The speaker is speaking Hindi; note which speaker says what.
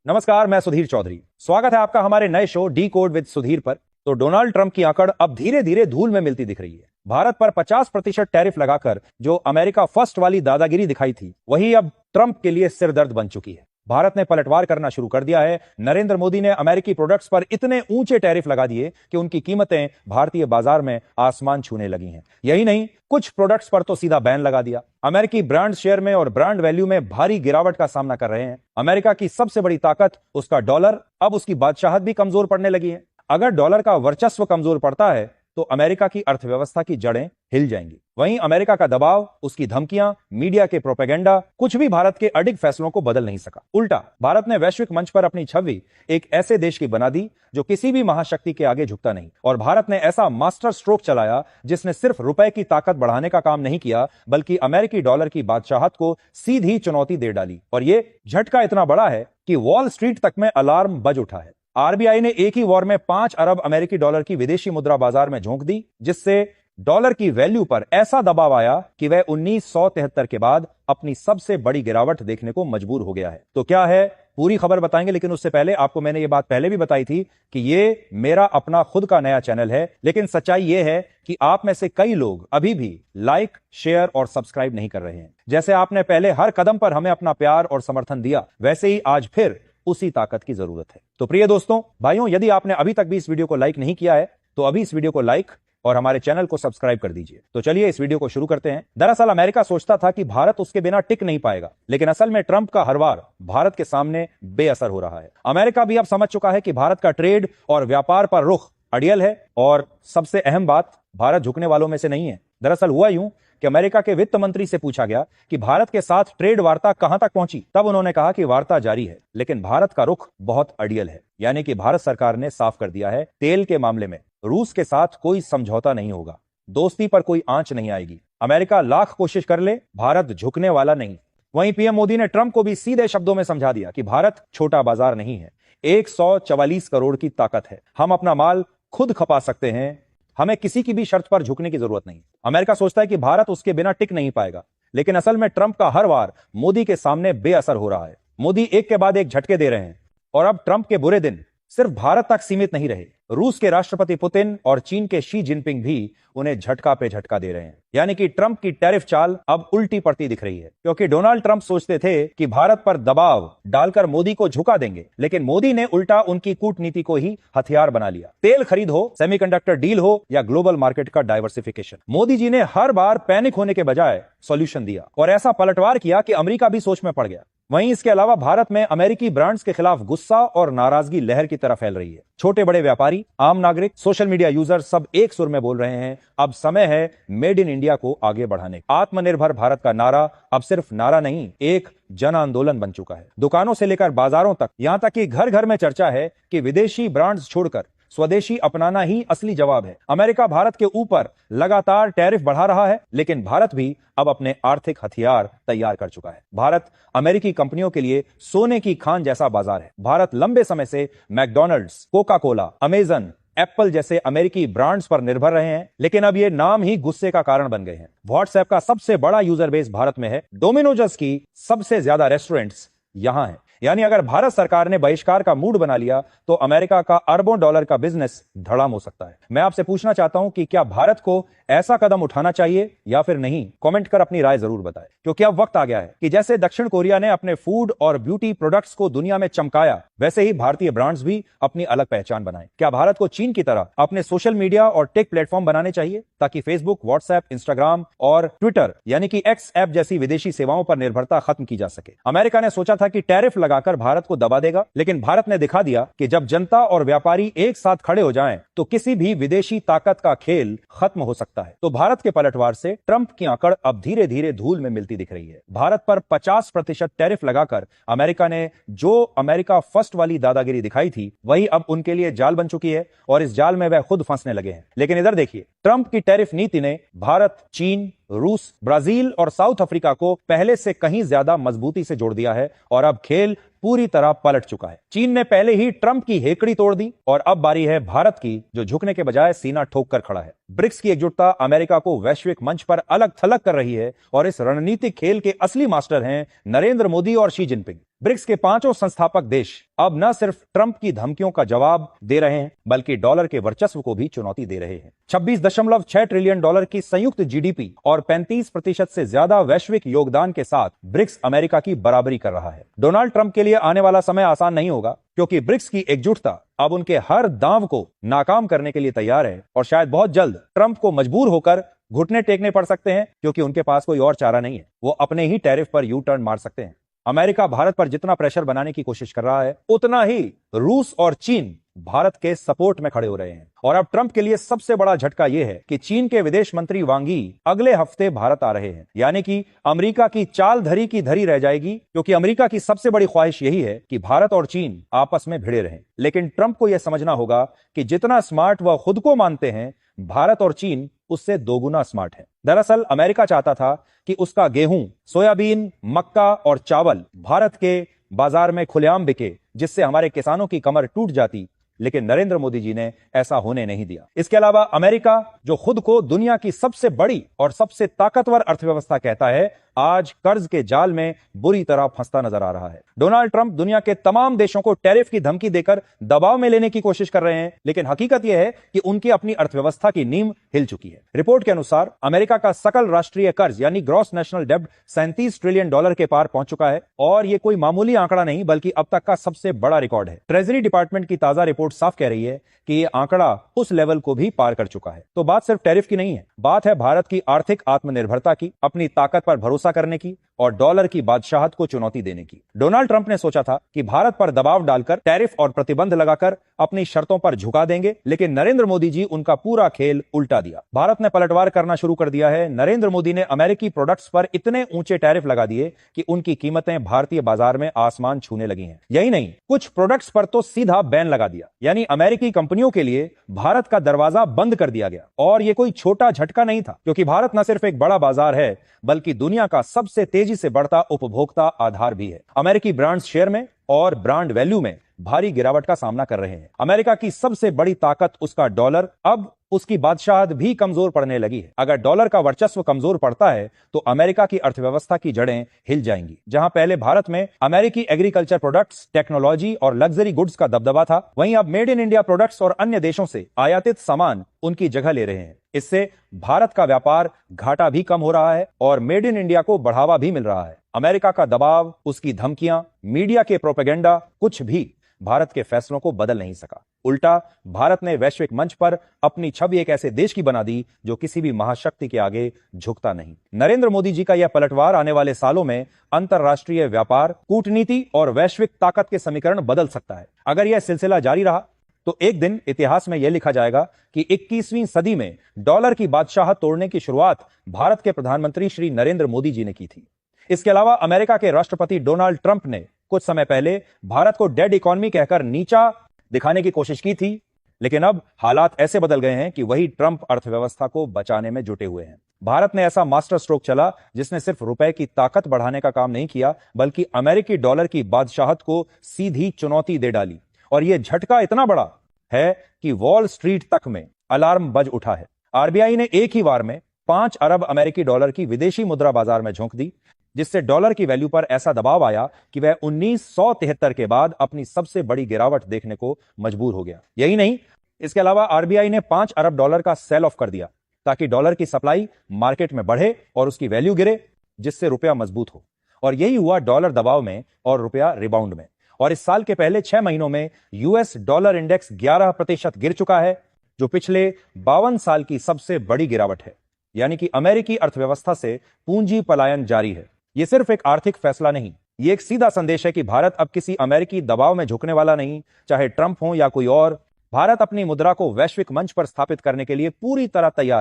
Speaker 1: नमस्कार, मैं सुधीर चौधरी। स्वागत है आपका हमारे नए show D code with Sudhir पर। तो डोनाल्ड ट्रंप की आंकड़ अब धीरे धीरे धूल में मिलती दिख रही है। भारत पर 50% टैरिफ लगाकर जो अमेरिका फर्स्ट वाली दादागिरी दिखाई थी, वही अब ट्रंप के लिए सिरदर्द बन चुकी है। भारत ने पलटवार करना शुरू कर दिया है। नरेंद्र मोदी ने अमेरिकी प्रोडक्ट्स पर इतने ऊंचे टैरिफ लगा दिए कि उनकी कीमतें भारतीय बाजार में आसमान छूने लगी हैं। यही नहीं, कुछ प्रोडक्ट्स पर तो सीधा बैन लगा दिया। अमेरिकी ब्रांड शेयर में और ब्रांड वैल्यू में भारी गिरावट का सामना कर रहे हैं। अमेरिका की सबसे बड़ी ताकत उसका डॉलर, अब उसकी बादशाहत भी कमजोर पड़ने लगी है। अगर डॉलर का वर्चस्व कमजोर पड़ता है तो अमेरिका की अर्थव्यवस्था की जड़ें हिल जाएंगी। वहीं अमेरिका का दबाव, उसकी धमकियां, मीडिया के प्रोपेगेंडा, कुछ भी भारत के अडिग फैसलों को बदल नहीं सका। उल्टा भारत ने वैश्विक मंच पर अपनी छवि एक ऐसे देश की बना दी जो किसी भी महाशक्ति के आगे झुकता नहीं। और भारत ने ऐसा मास्टर स्ट्रोक चलाया जिसने सिर्फ रुपए की ताकत बढ़ाने का काम नहीं किया, बल्कि अमेरिकी डॉलर की बादशाहत को सीधी चुनौती दे डाली। और ये झटका इतना बड़ा है कि वॉल स्ट्रीट तक में अलार्म बज उठा है। आरबीआई ने एक ही वॉर में 5 अरब अमेरिकी डॉलर की विदेशी मुद्रा बाजार में झोंक दी, जिससे डॉलर की वैल्यू पर ऐसा दबाव आया कि वह 1973 के बाद अपनी सबसे बड़ी गिरावट देखने को मजबूर हो गया है। तो क्या है, पूरी खबर बताएंगे, लेकिन उससे पहले आपको मैंने ये बात पहले भी बताई थी कि ये मेरा अपना खुद का नया चैनल है, लेकिन सच्चाई ये है कि आप में से कई लोग अभी भी लाइक, शेयर और सब्सक्राइब नहीं कर रहे हैं। जैसे आपने पहले हर कदम पर हमें अपना प्यार और समर्थन दिया, वैसे ही आज फिर उसी ताकत की जरूरत है। तो प्रिय दोस्तों, भाइयों, यदि आपने अभी तक भी इस वीडियो को लाइक नहीं किया है तो अभी इस वीडियो को लाइक और हमारे चैनल को सब्सक्राइब कर दीजिए। तो चलिए इस वीडियो को शुरू करते हैं। दरअसल अमेरिका सोचता था कि भारत उसके बिना टिक नहीं पाएगा, लेकिन असल में ट्रंप का हर वार भारत के सामने बेअसर हो रहा है। अमेरिका भी अब समझ चुका है कि भारत का ट्रेड और व्यापार पर रुख अड़ियल है, और सबसे अहम बात, भारत झुकने वालों में से नहीं है। दरअसल हुआ यूं कि अमेरिका के वित्त मंत्री से पूछा गया कि भारत के साथ ट्रेड वार्ता कहां तक पहुंची। तब उन्होंने कहा कि वार्ता जारी है, लेकिन भारत का रुख बहुत अड़ियल है। यानी कि भारत सरकार ने साफ कर दिया है, तेल के मामले में रूस के साथ कोई समझौता नहीं होगा, दोस्ती पर कोई आंच नहीं आएगी। अमेरिका लाख कोशिश कर ले, भारत झुकने वाला नहीं। वहीं पीएम मोदी ने ट्रंप को भी सीधे शब्दों में समझा दिया कि भारत छोटा बाजार नहीं है, 144 करोड़ की ताकत है, हम अपना माल खुद खपा सकते हैं, हमें किसी की भी शर्त पर झुकने की जरूरत नहीं। अमेरिका सोचता है कि भारत उसके बिना टिक नहीं पाएगा, लेकिन असल में ट्रंप का हर वार मोदी के सामने बेअसर हो रहा है। मोदी एक के बाद एक झटके दे रहे हैं, और अब ट्रंप के बुरे दिन सिर्फ भारत तक सीमित नहीं रहे। रूस के राष्ट्रपति पुतिन और चीन के शी जिनपिंग भी उन्हें झटका पे झटका दे रहे हैं। यानी कि ट्रंप की टैरिफ चाल अब उल्टी पड़ती दिख रही है, क्योंकि डोनाल्ड ट्रंप सोचते थे कि भारत पर दबाव डालकर मोदी को झुका देंगे, लेकिन मोदी ने उल्टा उनकी कूटनीति को ही हथियार बना लिया। तेल खरीद हो, सेमीकंडक्टर डील हो या ग्लोबल मार्केट का डाइवर्सिफिकेशन, मोदी जी ने हर बार पैनिक होने के बजाय सॉल्यूशन दिया, और ऐसा पलटवार किया कि अमेरिका भी सोच में पड़ गया। वहीं इसके अलावा भारत में अमेरिकी ब्रांड्स के खिलाफ गुस्सा और नाराजगी लहर की तरह फैल रही है। छोटे बड़े व्यापारी, आम नागरिक, सोशल मीडिया यूजर सब एक सुर में बोल रहे हैं, अब समय है मेड इन इंडिया को आगे बढ़ाने का। आत्मनिर्भर भारत का नारा अब सिर्फ नारा नहीं, एक जन आंदोलन बन चुका है। दुकानों से लेकर बाजारों तक, यहां तक कि घर घर में चर्चा है कि विदेशी ब्रांड्स छोड़कर स्वदेशी अपनाना ही असली जवाब है। अमेरिका भारत के ऊपर लगातार टैरिफ बढ़ा रहा है, लेकिन भारत भी अब अपने आर्थिक हथियार तैयार कर चुका है। भारत अमेरिकी कंपनियों के लिए सोने की खान जैसा बाजार है। भारत लंबे समय से McDonald's, Coca Cola, Amazon, Apple जैसे अमेरिकी ब्रांड्स पर निर्भर रहे हैं, लेकिन अब ये नाम ही गुस्से का कारण बन गए हैं। व्हाट्सएप का सबसे बड़ा यूजर बेस भारत में है। डोमिनोज की सबसे ज्यादा रेस्टोरेंट्स यहां हैं। यानी अगर भारत सरकार ने बहिष्कार का मूड बना लिया तो अमेरिका का अरबों डॉलर का बिजनेस धड़ाम हो सकता है। मैं आपसे पूछना चाहता हूं कि क्या भारत को ऐसा कदम उठाना चाहिए या फिर नहीं? कमेंट कर अपनी राय जरूर बताएं, क्योंकि अब वक्त आ गया है कि जैसे दक्षिण कोरिया ने अपने फूड और ब्यूटी प्रोडक्ट्स को दुनिया में चमकाया, वैसे ही भारतीय ब्रांड्स भी अपनी अलग पहचान बनाएं। क्या भारत को चीन की तरह अपने सोशल मीडिया और टेक प्लेटफॉर्म बनाने चाहिए, ताकि फेसबुक, व्हाट्सएप, इंस्टाग्राम और ट्विटर यानी कि एक्स ऐप जैसी विदेशी सेवाओं पर निर्भरता खत्म की जा सके? अमेरिका ने सोचा था कि टैरिफ लगाकर भारत को दबा देगा, लेकिन भारत ने दिखा दिया कि जब जनता और व्यापारी एक साथ खड़े हो जाएं, तो किसी भी विदेशी ताकत का खेल खत्म हो सकता है। तो भारत के पलटवार से ट्रंप की आंकड़ अब धीरे धीरे धूल में मिलती दिख रही है। भारत पर 50% टैरिफ लगाकर अमेरिका ने जो अमेरिका फर्स्ट वाली दादागिरी दिखाई थी, वही अब उनके लिए जाल बन चुकी है, और इस जाल में वह खुद फंसने लगे हैं। लेकिन इधर देखिए, ट्रंप की टैरिफ नीति ने भारत, चीन, रूस, ब्राजील और साउथ अफ्रीका को पहले से कहीं ज्यादा मजबूती से जोड़ दिया है, और अब खेल पूरी तरह पलट चुका है। चीन ने पहले ही ट्रंप की हेकड़ी तोड़ दी, और अब बारी है भारत की, जो झुकने के बजाय सीना ठोक कर खड़ा है। ब्रिक्स की एकजुटता अमेरिका को वैश्विक मंच पर अलग थलग कर रही है, और इस रणनीतिक खेल के असली मास्टर हैं नरेंद्र मोदी और शी जिनपिंग। ब्रिक्स के पांचों संस्थापक देश अब न सिर्फ ट्रंप की धमकियों का जवाब दे रहे हैं बल्कि डॉलर के वर्चस्व को भी चुनौती दे रहे हैं। 26.6 ट्रिलियन डॉलर की संयुक्त जीडीपी और 35% से ज्यादा वैश्विक योगदान के साथ ब्रिक्स अमेरिका की बराबरी कर रहा है। डोनाल्ड ट्रंप के लिए आने वाला समय आसान नहीं होगा क्योंकि ब्रिक्स की एकजुटता अब उनके हर दांव को नाकाम करने के लिए तैयार है और शायद बहुत जल्द ट्रंप को मजबूर होकर घुटने टेकने पड़ सकते हैं क्योंकि उनके पास कोई और चारा नहीं है। वो अपने ही टैरिफ पर यू टर्न मार सकते हैं। अमेरिका भारत पर जितना प्रेशर बनाने की कोशिश कर रहा है उतना ही रूस और चीन भारत के सपोर्ट में खड़े हो रहे हैं। और अब ट्रंप के लिए सबसे बड़ा झटका यह है कि चीन के विदेश मंत्री वांग यी अगले हफ्ते भारत आ रहे हैं, यानी कि अमेरिका की चाल धरी की धरी रह जाएगी क्योंकि अमेरिका की सबसे बड़ी ख्वाहिश यही है कि भारत और चीन आपस में भिड़े रहें। लेकिन ट्रंप को यह समझना होगा कि जितना स्मार्ट वह खुद को मानते हैं, भारत और चीन उससे दोगुना स्मार्ट है। दरअसल अमेरिका चाहता था कि उसका गेहूं, सोयाबीन, मक्का और चावल भारत के बाजार में खुलेआम बिके, जिससे हमारे किसानों की कमर टूट जाती, लेकिन नरेंद्र मोदी जी ने ऐसा होने नहीं दिया। इसके अलावा अमेरिका, जो खुद को दुनिया की सबसे बड़ी और सबसे ताकतवर अर्थव्यवस्था कहता है, आज कर्ज के जाल में बुरी तरह फंसता नजर आ रहा है। डोनाल्ड ट्रंप दुनिया के तमाम देशों को टैरिफ की धमकी देकर दबाव में लेने की कोशिश कर रहे हैं, लेकिन हकीकत यह है कि उनकी अपनी अर्थव्यवस्था की नींव हिल चुकी है। रिपोर्ट के अनुसार अमेरिका का सकल राष्ट्रीय कर्ज यानी ग्रॉस नेशनल डेब्ट 37 ट्रिलियन डॉलर के पार पहुंच चुका है और यह कोई मामूली आंकड़ा नहीं बल्कि अब तक का सबसे बड़ा रिकॉर्ड है। ट्रेजरी डिपार्टमेंट की ताजा रिपोर्ट साफ कह रही है कि यह आंकड़ा उस लेवल को भी पार कर चुका है। तो बात सिर्फ टैरिफ की नहीं है, बात है भारत की आर्थिक आत्मनिर्भरता की, अपनी ताकत पर भरोसा करने की और डॉलर की बादशाहत को चुनौती देने की। डोनाल्ड ट्रंप ने सोचा था कि भारत पर दबाव डालकर, टैरिफ और प्रतिबंध लगाकर अपनी शर्तों पर झुका देंगे, लेकिन नरेंद्र मोदी जी उनका पूरा खेल उल्टा दिया। भारत ने पलटवार करना शुरू कर दिया है। नरेंद्र मोदी ने अमेरिकी प्रोडक्ट्स पर इतने ऊंचे टैरिफ लगा दिए कि उनकी कीमतें भारतीय बाजार में आसमान छूने लगी हैं। यही नहीं, कुछ प्रोडक्ट्स पर तो सीधा बैन लगा दिया, यानी अमेरिकी कंपनियों के लिए भारत का दरवाजा बंद कर दिया गया। और यह कोई छोटा झटका नहीं था, क्योंकि भारत न सिर्फ एक बड़ा बाजार है बल्कि दुनिया का सबसे तेजी से बढ़ता उपभोक्ता आधार भी है। अमेरिकी ब्रांड्स शेयर में और ब्रांड वैल्यू में भारी गिरावट का सामना कर रहे हैं। अमेरिका की सबसे बड़ी ताकत उसका डॉलर, अब उसकी बादशाहत भी कमजोर पड़ने लगी है। अगर डॉलर का वर्चस्व कमजोर पड़ता है तो अमेरिका की अर्थव्यवस्था की जड़ें हिल जाएंगी। जहां पहले भारत में अमेरिकी एग्रीकल्चर प्रोडक्ट्स, टेक्नोलॉजी और लग्जरी गुड्स का दबदबा था, वहीं अब मेड इन इंडिया प्रोडक्ट्स और अन्य देशों से आयातित सामान उनकी जगह ले रहे हैं। इससे भारत का व्यापार घाटा भी कम हो रहा है और मेड इन इंडिया को बढ़ावा भी मिल रहा है। अमेरिका का दबाव, उसकी धमकियां, मीडिया के प्रोपेगेंडा, कुछ भी भारत के फैसलों को बदल नहीं सका। उल्टा भारत ने वैश्विक मंच पर अपनी छवि एक ऐसे देश की बना दी जो किसी भी महाशक्ति के आगे झुकता नहीं। नरेंद्र मोदी जी का यह पलटवार आने वाले सालों में अंतरराष्ट्रीय व्यापार, कूटनीति और वैश्विक ताकत के समीकरण बदल सकता है। अगर यह सिलसिला जारी रहा तो एक दिन इतिहास में यह लिखा जाएगा कि 21वीं सदी में डॉलर की बादशाहत तोड़ने की शुरुआत भारत के प्रधानमंत्री श्री नरेंद्र मोदी जी ने की थी। इसके अलावा अमेरिका के राष्ट्रपति डोनाल्ड ट्रंप ने कुछ समय पहले भारत को डेड इकोनॉमी कहकर नीचा दिखाने की कोशिश की थी, लेकिन अब हालात ऐसे बदल गए हैं कि वही ट्रंप अर्थव्यवस्था को बचाने में जुटे हुए हैं। भारत ने ऐसा मास्टर स्ट्रोक चला जिसने सिर्फ रुपए की ताकत बढ़ाने का काम नहीं किया बल्कि अमेरिकी डॉलर की बादशाहत को सीधी चुनौती दे डाली। और यह झटका इतना बड़ा है कि वॉल स्ट्रीट तक में अलार्म बज उठा है। आरबीआई ने एक ही बार में 5 अरब अमेरिकी डॉलर की विदेशी मुद्रा बाजार में झोंक दी, जिससे डॉलर की वैल्यू पर ऐसा दबाव आया कि वह 1973 के बाद अपनी सबसे बड़ी गिरावट देखने को मजबूर हो गया। यही नहीं, इसके अलावा आरबीआई ने 5 अरब डॉलर का सेल ऑफ कर दिया ताकि डॉलर की सप्लाई मार्केट में बढ़े और उसकी वैल्यू गिरे, जिससे रुपया मजबूत हो। और यही हुआ डॉलर दबाव में और रुपया रिबाउंड में। और इस साल के पहले 6 महीनों में यूएस डॉलर इंडेक्स 11% गिर चुका है, जो पिछले 52 साल की सबसे बड़ी गिरावट है। यानी कि अमेरिकी अर्थव्यवस्था से पूंजी पलायन जारी है। यह सिर्फ एक आर्थिक फैसला नहीं, यह एक सीधा संदेश है कि भारत अब किसी अमेरिकी दबाव में झुकने वाला नहीं, चाहे ट्रंप हो या कोई और। भारत अपनी मुद्रा को वैश्विक मंच पर स्थापित करने के लिए पूरी तरह तैयार है।